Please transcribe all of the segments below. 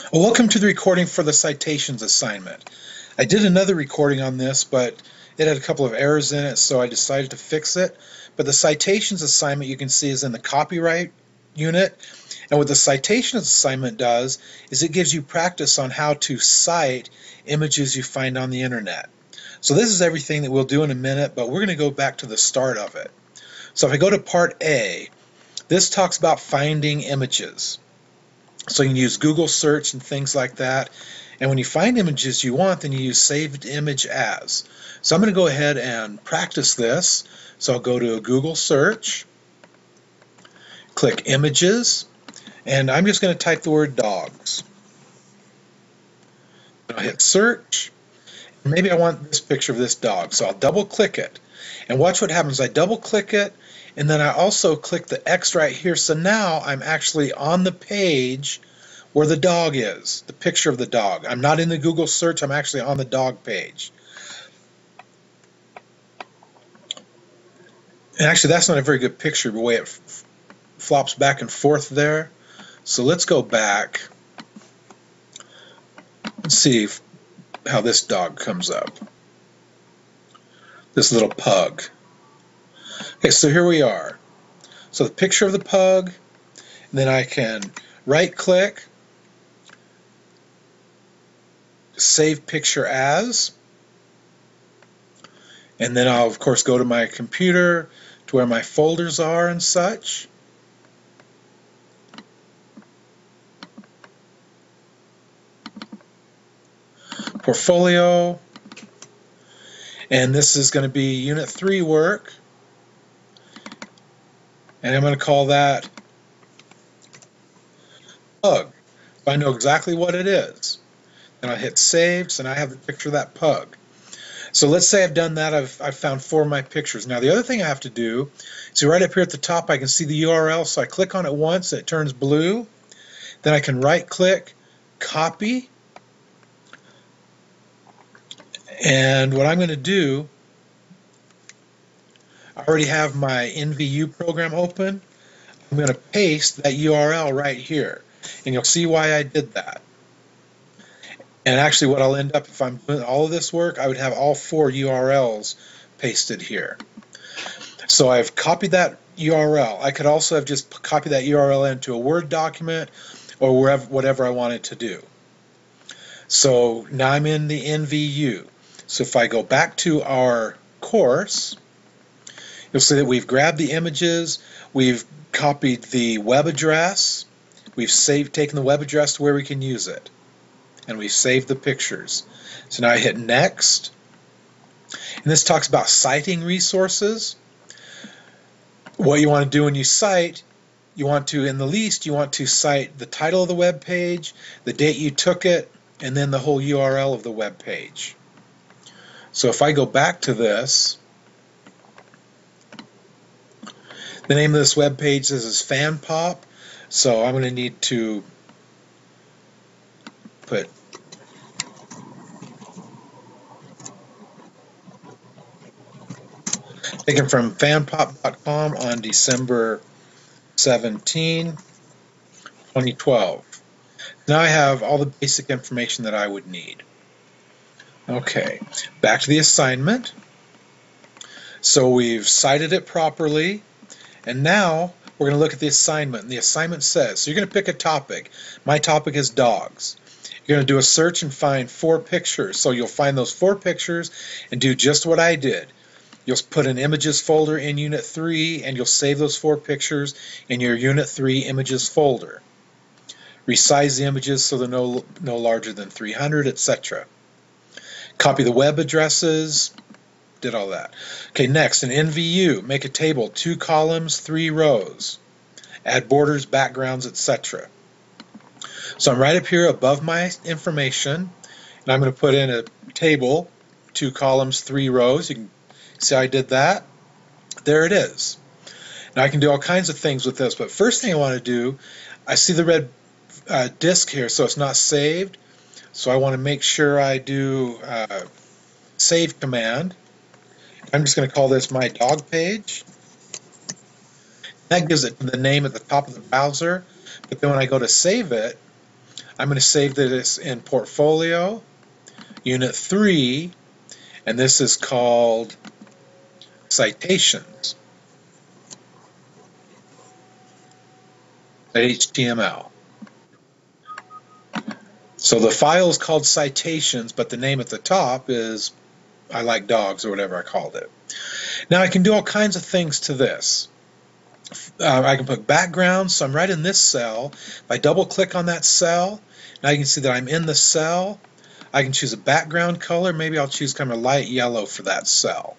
Well, welcome to the recording for the citations assignment. I did another recording on this, but it had a couple of errors in it, so I decided to fix it. But the citations assignment, you can see, is in the copyright unit. And what the citations assignment does is it gives you practice on how to cite images you find on the internet. So this is everything that we'll do in a minute, but we're going to go back to the start of it. So if I go to part A, this talks about finding images. So you can use Google search and things like that. And when you find images you want, then you use saved image as. So I'm going to go ahead and practice this. So I'll go to a Google search, click images, and I'm just going to type the word dogs. I'll hit search. Maybe I want this picture of this dog, so I'll double click it. And watch what happens. I double click it, and then I also click the X right here. So now I'm actually on the page where the dog is, the picture of the dog. I'm not in the Google search, I'm actually on the dog page. And actually that's not a very good picture, the way it flops back and forth there. So let's go back and see how this dog comes up. This little pug. Okay, so here we are. So the picture of the pug, and then I can right click, save picture as, and then I'll of course go to my computer to where my folders are and such. Portfolio, and this is going to be Unit 3 work, and I'm going to call that pug. So I know exactly what it is. And I hit save, so now I have the picture of that pug. So let's say I've done that, I've found 4 of my pictures. Now the other thing I have to do, see right up here at the top I can see the URL, so I click on it once, it turns blue. Then I can right click, copy, and what I'm going to do, I already have my NVU program open. I'm going to paste that URL right here, and you'll see why I did that. And actually what I'll end up, if I'm doing all of this work, I would have all 4 URLs pasted here. So I've copied that URL. I could also have just copied that URL into a Word document or wherever, whatever I wanted to do. So now I'm in the NVU. So if I go back to our course, you'll see that we've grabbed the images, we've copied the web address, we've taken the web address to where we can use it, and we've saved the pictures. So now I hit next, and this talks about citing resources. What you want to do when you cite, you want to, in the least, you want to cite the title of the web page, the date you took it, and then the whole URL of the web page. So if I go back to this, the name of this web page is FanPop, so I'm going to need to put taken from fanpop.com on December 17, 2012. Now I have all the basic information that I would need. Okay, back to the assignment. So we've cited it properly, and now we're going to look at the assignment. And the assignment says, so you're going to pick a topic. My topic is dogs. You're going to do a search and find 4 pictures. So you'll find those 4 pictures and do just what I did. You'll put an images folder in Unit 3, and you'll save those 4 pictures in your Unit 3 images folder. Resize the images so they're no larger than 300, etc. Copy the web addresses, did all that. Okay, next, in NVU, make a table, 2 columns, 3 rows. Add borders, backgrounds, etc. So I'm right up here above my information, and I'm going to put in a table, 2 columns, 3 rows. You can see I did that. There it is. Now I can do all kinds of things with this, but first thing I want to do, I see the red disk here, so it's not saved. So I want to make sure I do save command. I'm just going to call this my dog page. That gives it the name at the top of the browser, but then when I go to save it, I'm going to save this in Portfolio, Unit 3, and this is called Citations, HTML. So the file is called Citations, but the name at the top is I Like Dogs, or whatever I called it. Now I can do all kinds of things to this. I can put backgrounds, so I'm right in this cell. If I double click on that cell, now you can see that I'm in the cell. I can choose a background color. Maybe I'll choose kind of a light yellow for that cell.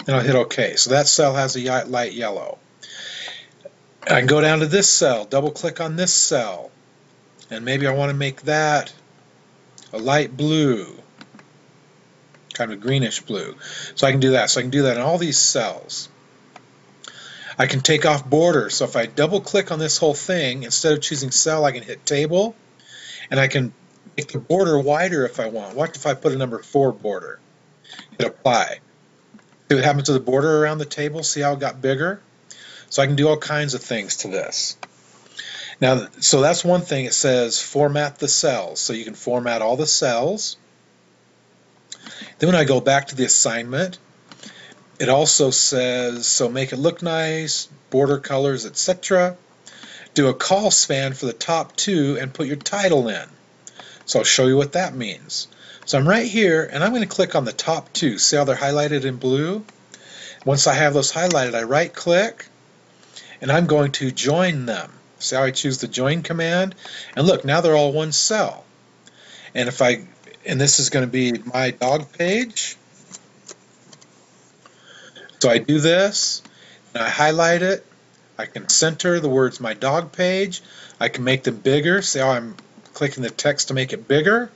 Then I'll hit OK. So that cell has a light yellow. I can go down to this cell, double click on this cell, and maybe I want to make that a light blue, kind of a greenish blue. So I can do that. So I can do that in all these cells. I can take off borders. So if I double click on this whole thing, instead of choosing cell, I can hit table, and I can make the border wider if I want. What if I put a number 4 border? Hit apply. See what happens to the border around the table? See how it got bigger? So I can do all kinds of things to this. Now, so that's one thing. It says format the cells. So you can format all the cells. Then when I go back to the assignment, it also says, so make it look nice, border colors, etc. Do a call span for the top 2 and put your title in. So I'll show you what that means. So I'm right here, and I'm going to click on the top 2. See how they're highlighted in blue? Once I have those highlighted, I right click, and I'm going to join them. See how I choose the join command? And look, now they're all one cell. And this is going to be my dog page. So I do this, and I highlight it. I can center the words my dog page. I can make them bigger. See how I'm clicking the text to make it bigger.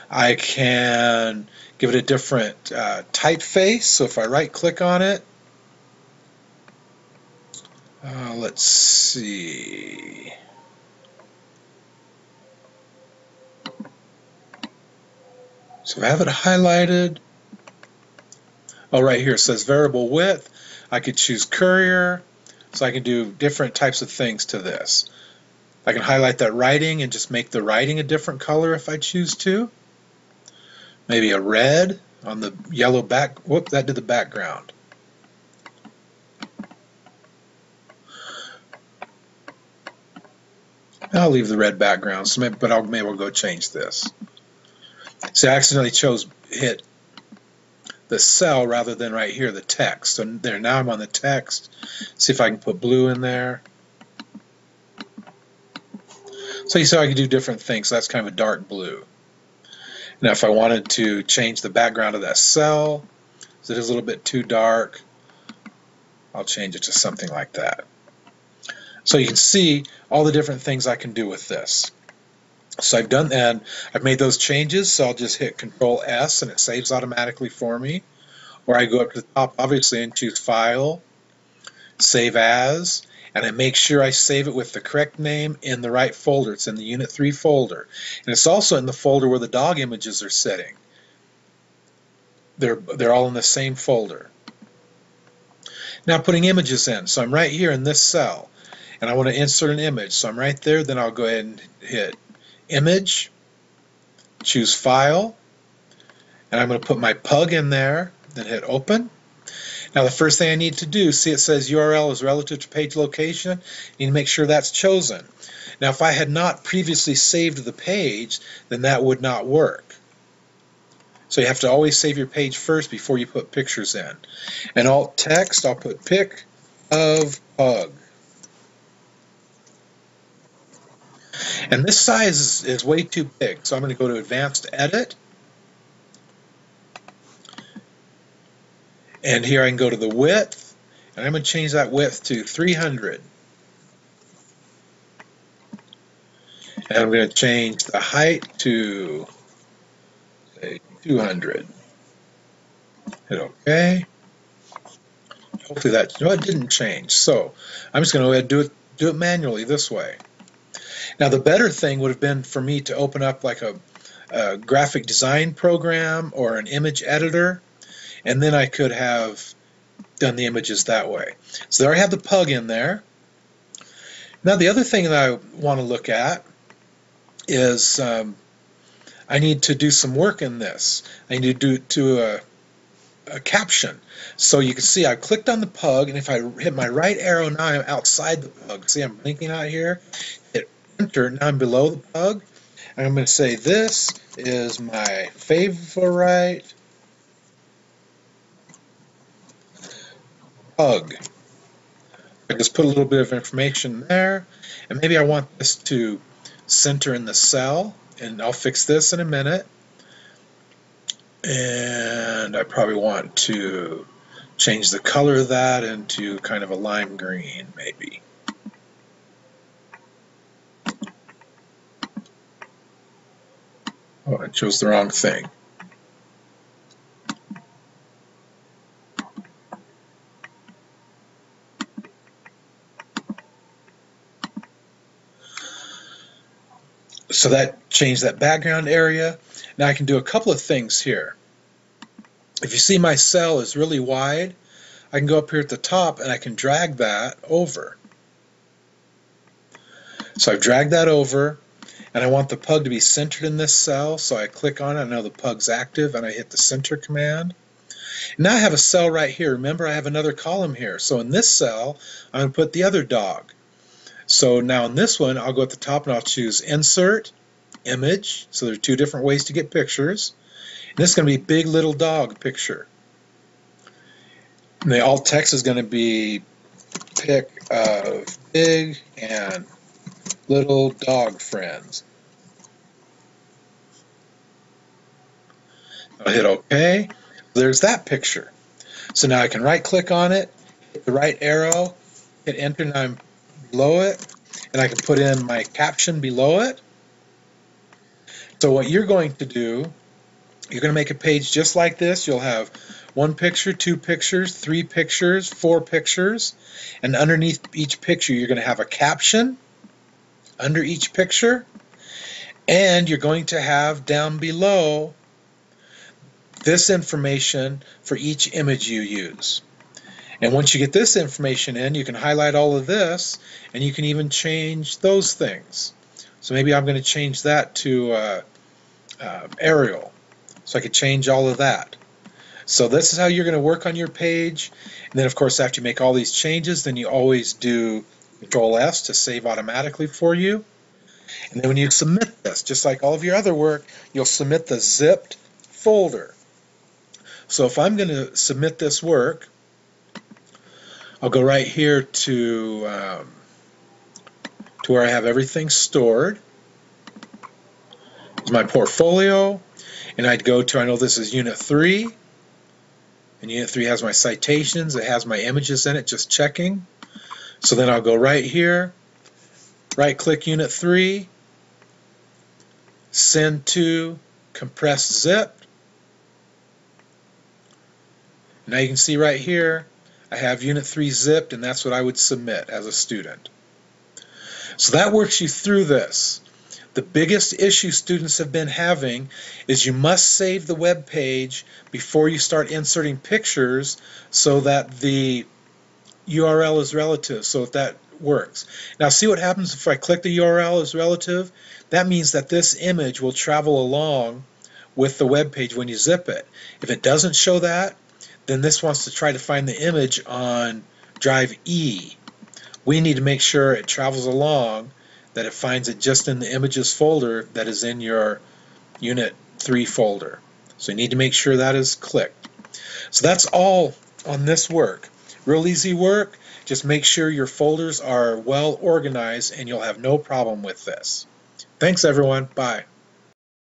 I can give it a different typeface. So if I right click on it, let's see. So I have it highlighted. Oh, right here it says variable width. I could choose courier, so I can do different types of things to this. I can highlight that writing and just make the writing a different color if I choose to. Maybe a red on the yellow back. Whoop, that did the background. I'll leave the red background, so maybe, but I'll maybe we'll go change this. See, I accidentally hit the cell rather than right here, the text. So there, now I'm on the text. See if I can put blue in there. So you saw I can do different things. So that's kind of a dark blue. Now if I wanted to change the background of that cell, so it is a little bit too dark, I'll change it to something like that. So you can see all the different things I can do with this. So I've done that. I've made those changes, so I'll just hit Control S and it saves automatically for me. Or I go up to the top, obviously, and choose File, Save As, and I make sure I save it with the correct name in the right folder. It's in the Unit 3 folder. And it's also in the folder where the dog images are sitting. They're all in the same folder. Now putting images in. So I'm right here in this cell, and I want to insert an image. So I'm right there, then I'll go ahead and hit Image, choose File, and I'm going to put my pug in there, then hit Open. Now the first thing I need to do, see it says URL is relative to page location. You need to make sure that's chosen. Now if I had not previously saved the page, then that would not work. So you have to always save your page first before you put pictures in. And alt text, I'll put pic of pug. And this size is way too big, so I'm going to go to Advanced Edit. And here I can go to the width, and I'm going to change that width to 300. And I'm going to change the height to, say, 200. Hit OK. Hopefully that, no, it didn't change. So I'm just going to go ahead and do it manually this way. Now the better thing would have been for me to open up like a graphic design program or an image editor, and then I could have done the images that way. So there I have the pug in there. Now the other thing that I want to look at is I need to do some work in this. I need to do a caption. So you can see I clicked on the pug, and if I hit my right arrow, now I'm outside the pug. See, I'm blinking out here. Hit enter, now I'm below the pug. And I'm going to say this is my favorite pug. I just put a little bit of information there, and maybe I want this to center in the cell, and I'll fix this in a minute. And I probably want to change the color of that into kind of a lime green, maybe. Oh, I chose the wrong thing. So that changed that background area. Now I can do a couple of things here. If you see my cell is really wide, I can go up here at the top and I can drag that over. So I've dragged that over, and I want the pug to be centered in this cell, so I click on it. I know the pug's active, and I hit the center command. And now I have a cell right here. Remember, I have another column here. So in this cell, I'm going to put the other dog. So now in this one, I'll go at the top and I'll choose Insert, Image. So there are two different ways to get pictures. And this is going to be Big Little Dog picture. And the alt text is going to be pic of big and little dog friends. I'll hit OK. There's that picture. So now I can right click on it, hit the right arrow, hit enter, and I'm below it, and I can put in my caption below it. So what you're going to do, you're going to make a page just like this. You'll have one picture, two pictures, three pictures, four pictures, and underneath each picture you're going to have a caption under each picture, and you're going to have down below this information for each image you use. And once you get this information in, you can highlight all of this, and you can even change those things. So maybe I'm going to change that to Arial, so I could change all of that. So this is how you're going to work on your page. And then of course after you make all these changes, then you always do Control S to save automatically for you. And then when you submit this, just like all of your other work, you'll submit the zipped folder. So if I'm going to submit this work, I'll go right here to where I have everything stored. It's my portfolio, and I'd go to, I know this is Unit 3, and Unit 3 has my citations, it has my images in it, just checking. So then I'll go right here, right click Unit 3, send to compressed zip. Now you can see right here I have Unit 3 zipped, and that's what I would submit as a student. So that works you through this. The biggest issue students have been having is you must save the web page before you start inserting pictures so that the URL is relative, so if that works. Now see what happens if I click the URL as relative? That means that this image will travel along with the web page when you zip it. If it doesn't show that, then this wants to try to find the image on drive E. We need to make sure it travels along, that it finds it just in the images folder that is in your Unit 3 folder. So you need to make sure that is clicked. So that's all on this work. Real easy work. Just make sure your folders are well organized and you'll have no problem with this. Thanks everyone. Bye.